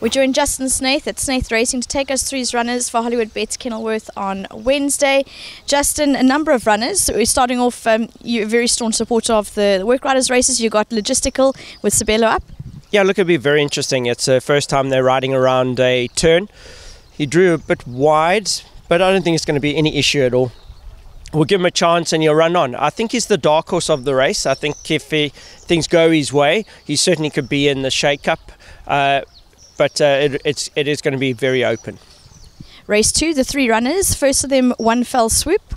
We join Justin Snaith at Snaith Racing to take us through his runners for Hollywood Bets Kenilworth on Wednesday. Justin, a number of runners. We're starting off, you're a very staunch supporter of the Work Riders races. You got Logistical with Sabelo up. Yeah, look, it'll be very interesting. It's the first time they're riding around a turn. He drew a bit wide, but I don't think it's going to be any issue at all. We'll give him a chance and he'll run on. I think he's the dark horse of the race. I think if things go his way, he certainly could be in the shake-up. But it is going to be very open. Race 2, the 3 runners. First of them, One Fell Swoop.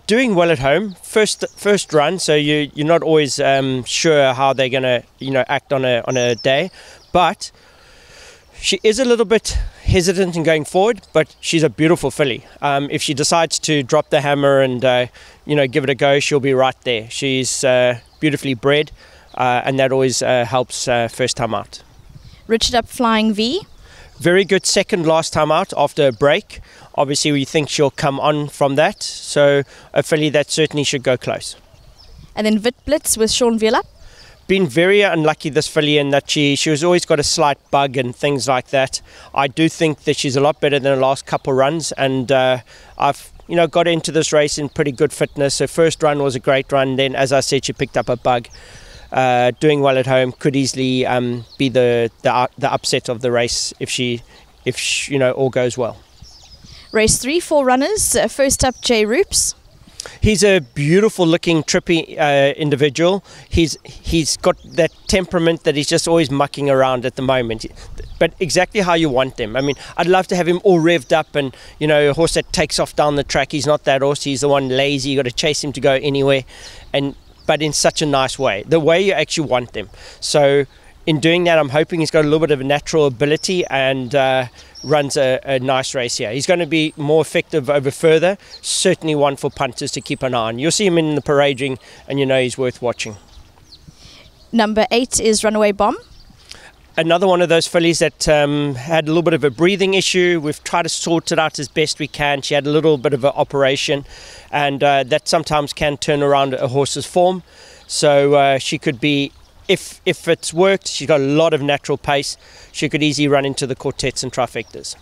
Doing well at home. First run, so you're not always sure how they're going to act on a day. But she is a little bit hesitant in going forward, but she's a beautiful filly. If she decides to drop the hammer and give it a go, she'll be right there. She's beautifully bred, and that always helps first time out. Richard Up Flying V. Very good second last time out after a break. Obviously we think she'll come on from that, so a filly that certainly should go close. And then Vit Blitz with Sean Villa. Been very unlucky, this filly, in that she has always got a slight bug and things like that. I do think that she's a lot better than the last couple runs, and I've got into this race in pretty good fitness. Her first run was a great run, then as I said, she picked up a bug. Doing well at home, could easily be the upset of the race if all goes well. Race 3, 4 runners. First up, Jay Roops. He's a beautiful looking trippy individual. He's got that temperament that he's just always mucking around at the moment, but exactly how you want them. I mean, I'd love to have him all revved up and a horse that takes off down the track. He's not that horse. He's the one lazy. You got to chase him to go anywhere, but in such a nice way, the way you actually want them. So in doing that, I'm hoping he's got a little bit of a natural ability and runs a nice race here. He's going to be more effective over further, certainly one for punters to keep an eye on. You'll see him in the parade ring and he's worth watching. Number 8 is Runaway Bomb. Another one of those fillies that had a little bit of a breathing issue. We've tried to sort it out as best we can. She had a little bit of an operation, and that sometimes can turn around a horse's form. So she could be, if it's worked, she's got a lot of natural pace. She could easily run into the quartets and trifectas.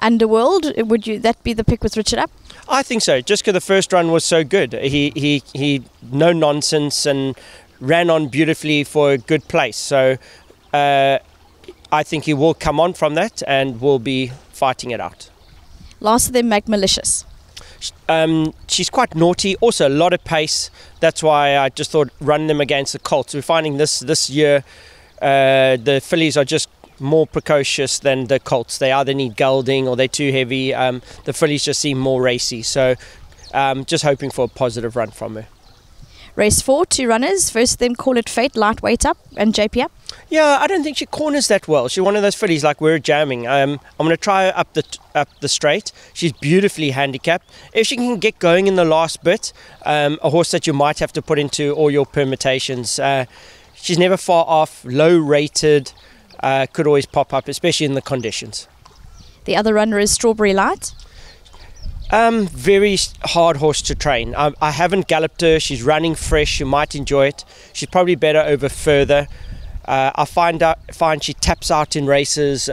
Underworld, would that be the pick with Richard Up? I think so, just because the first run was so good. He no nonsense and ran on beautifully for a good place. So I think he will come on from that and will be fighting it out. Last of them, Malicious. She's quite naughty, also a lot of pace. That's why I just thought run them against the colts. We're finding this year the fillies are just more precocious than the colts. They either need gelding or they're too heavy. The fillies just seem more racy. So just hoping for a positive run from her. Race 4, 2 runners. First of them, Call It Fate, lightweight up, and JP up. Yeah, I don't think she corners that well. She's one of those fillies like we're jamming. I'm going to try her up the straight. She's beautifully handicapped. If she can get going in the last bit, a horse that you might have to put into all your permutations. She's never far off, low rated, could always pop up, especially in the conditions. The other runner is Strawberry Light. Very hard horse to train. I haven't galloped her. She's running fresh. You might enjoy it. She's probably better over further. I find she taps out in races.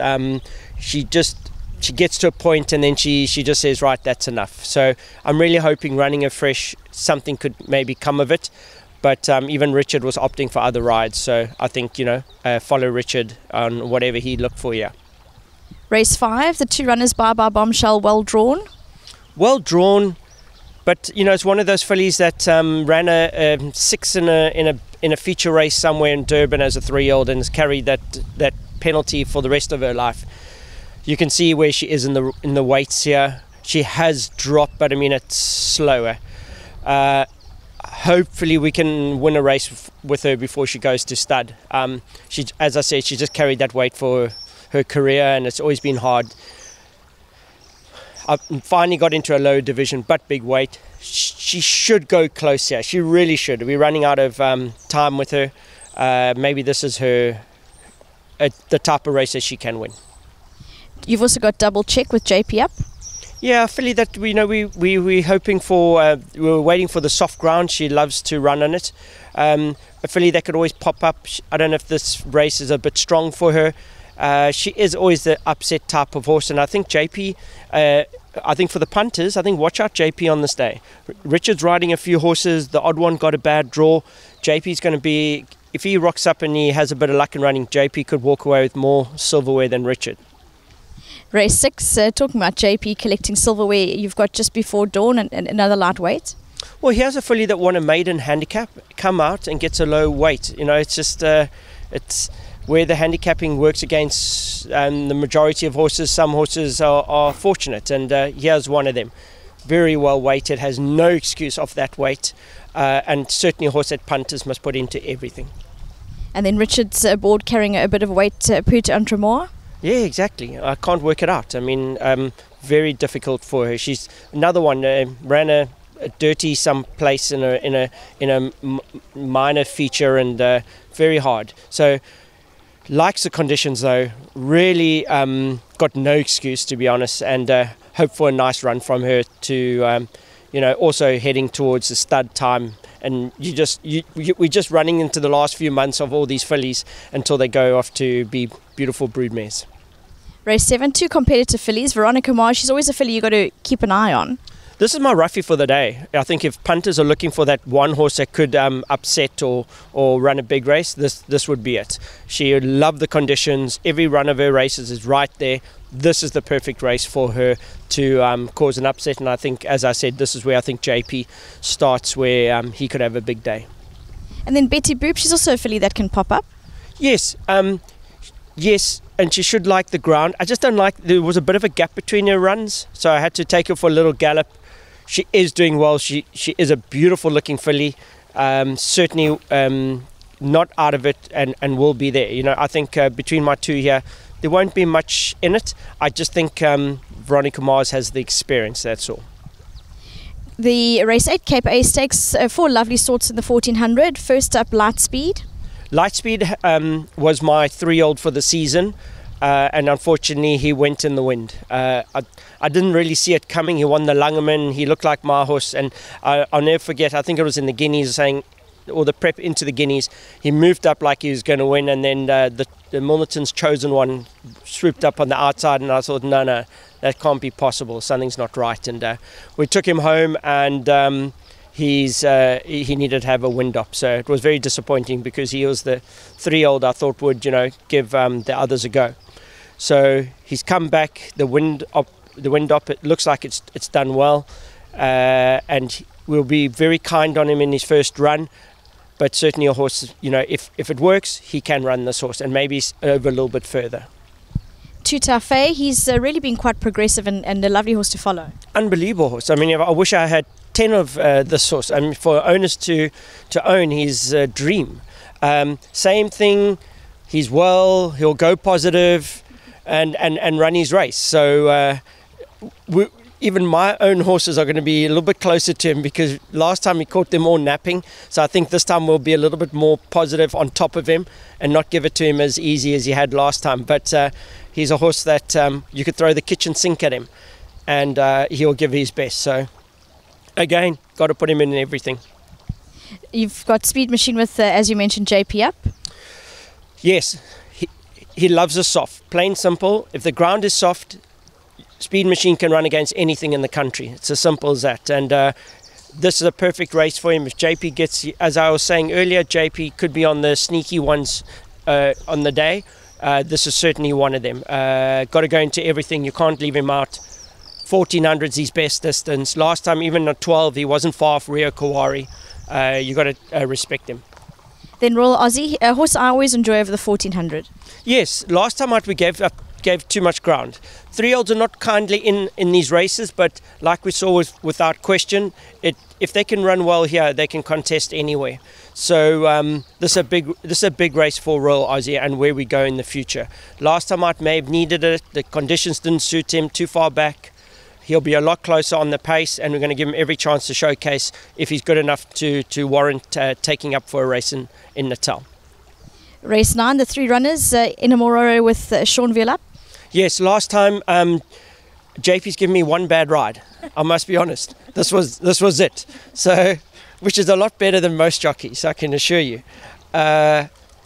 She gets to a point and then she just says, right, that's enough. So I'm really hoping running her fresh, something could maybe come of it. But even Richard was opting for other rides. So I think, follow Richard on whatever he looked for here. Race 5, the 2 runners, Bye Bye Bombshell, well drawn. Well drawn, but it's one of those fillies that ran a 6 in a feature race somewhere in Durban as a 3-year-old and has carried that penalty for the rest of her life. You can see where she is in the weights here. She has dropped, but I mean it's slower. Hopefully we can win a race with her before she goes to stud. As I said, she just carried that weight for her career, and it's always been hard. I finally got into a low division, but big weight. She should go close here. She really should. We're running out of time with her. Maybe this is the type of race that she can win. You've also got Double Check with JP up. Yeah, a filly that we're hoping for. We were waiting for the soft ground. She loves to run on it. A filly that could always pop up. I don't know if this race is a bit strong for her. She is always the upset type of horse, and I think JP, I think for the punters, I think watch out JP on this day. Richard's riding a few horses. The odd one got a bad draw. JP's going to be, if he rocks up and he has a bit of luck in running, JP could walk away with more silverware than Richard. Race 6, talking about JP collecting silverware, you've got Just Before Dawn and another lightweight. Well, he has a filly that won a maiden handicap, come out and gets a low weight. You know, it's just, it's where the handicapping works against the majority of horses. Some horses are fortunate, and here's one of them. Very well weighted, has no excuse off that weight, and certainly a horse that punters must put into everything. And then Richard's aboard carrying a bit of weight, Put Entremore. Yeah, exactly. I can't work it out. I mean, very difficult for her. She's another one, ran a dirty some place in a minor feature, and very hard. So likes the conditions though, really got no excuse, to be honest, and hope for a nice run from her to also heading towards the stud time. And we're just running into the last few months of all these fillies until they go off to be beautiful broodmares. Race 7, 2 competitive fillies. Veronica Mars, she's always a filly you've got to keep an eye on. This is my roughie for the day. I think if punters are looking for that one horse that could upset or run a big race, this would be it. She loved the conditions. Every run of her races is right there. This is the perfect race for her to cause an upset. And I think, as I said, this is where I think JP starts, where he could have a big day. And then Betty Boop, she's also a filly that can pop up. Yes. Yes, and she should like the ground. I just don't like, there was a bit of a gap between her runs, so I had to take her for a little gallop. She is doing well. She is a beautiful looking filly, certainly not out of it, and will be there. You know, I think between my two here, there won't be much in it. I just think Veronica Mars has the experience, that's all. The race 8 Cape A Stakes, 4 lovely sorts in the 1400. First up, Lightspeed. Lightspeed was my 3-year-old for the season, and unfortunately he went in the wind. I didn't really see it coming. He won the Langeman. He looked like my horse, and I'll never forget, I think it was in the Guineas, or the prep into the Guineas, he moved up like he was going to win, and then the Milnerton's Chosen One swooped up on the outside, and I thought, no, that can't be possible. Something's not right. And we took him home, and he needed to have a wind up, so it was very disappointing because he was the 3-year-old I thought would give the others a go. So he's come back, the wind up, it looks like it's done well, and we'll be very kind on him in his first run, but certainly a horse, if it works, he can run this horse and maybe over a little bit further. Tutafe, he's really been quite progressive and a lovely horse to follow. Unbelievable horse. I mean, I wish I had 10 of this horse. I mean, for owners to own, his dream. Same thing, he's well, he'll go positive and run his race. So even my own horses are going to be a little bit closer to him, because last time he caught them all napping. So I think this time we'll be a little bit more positive on top of him and not give it to him as easy as he had last time. But he's a horse that you could throw the kitchen sink at him and he'll give his best. So again, got to put him in everything. You've got Speed Machine with, as you mentioned, JP up. Yes, he loves a soft. Plain simple. If the ground is soft, Speed Machine can run against anything in the country. It's as simple as that. And this is a perfect race for him. If JP gets, as I was saying earlier, JP could be on the sneaky ones on the day. This is certainly one of them. Got to go into everything. You can't leave him out. 1400's his best distance. Last time, even at 12, he wasn't far off Rio Kawari. You got to respect him. Then Royal Aussie, a horse I always enjoy over the 1400. Yes, last time out we gave too much ground. 3-year-olds are not kindly in these races, but like we saw without question, if they can run well here, they can contest anywhere. So this is a big race for Royal Aussie and where we go in the future. Last time out may have needed it. The conditions didn't suit him, too far back. He'll be a lot closer on the pace, and we're going to give him every chance to showcase if he's good enough to warrant taking up for a race in Natal. Race 9, the 3 runners, Inamororo with Sean Veal up. Yes, last time JP's given me one bad ride. I must be honest. This was it. So, which is a lot better than most jockeys, I can assure you.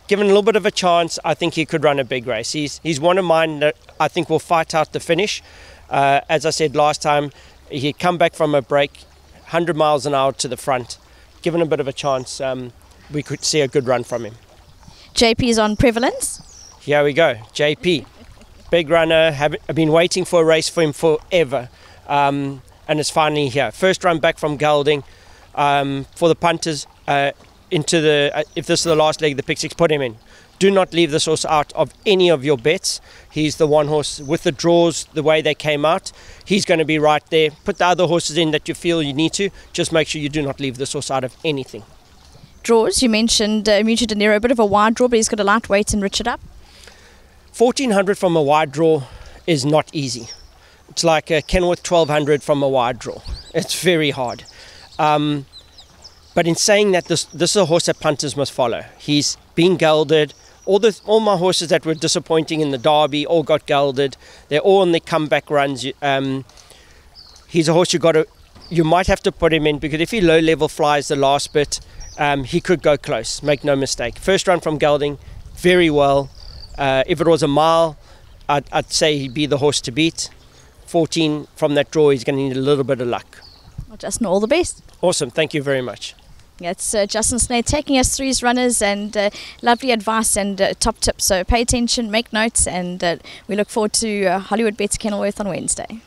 given a little bit of a chance, I think he could run a big race. He's one of mine that I think will fight out the finish. As I said last time, he'd come back from a break, 100 miles an hour to the front. Given a bit of a chance, we could see a good run from him. JP's on prevalence. Here we go, JP. Big runner. I've been waiting for a race for him forever. And it's finally here. First run back from gelding. For the punters, into the if this is the last leg, the pick six, put him in. Do not leave this horse out of any of your bets. He's the one horse with the draws, the way they came out. He's going to be right there. Put the other horses in that you feel you need to. Just make sure you do not leave this horse out of anything. Draws, you mentioned Mutual De Niro, a bit of a wide draw, but he's got a light weight and Richard up. 1400 from a wide draw is not easy. It's like a Kenworth 1200 from a wide draw. It's very hard. But in saying that, this is a horse that punters must follow. He's been gelded. All my horses that were disappointing in the Derby all got gelded. They're all in the comeback runs. He's a horse you might have to put him in, because if he low level flies the last bit, he could go close. Make no mistake. First run from gelding, very well. If it was a mile, I'd say he'd be the horse to beat. 14 from that draw, he's going to need a little bit of luck. Well, Justin, all the best. Awesome, thank you very much. It's Justin Snaith taking us through his runners, and lovely advice and top tips. So pay attention, make notes, and we look forward to Hollywood Bets Kenilworth on Wednesday.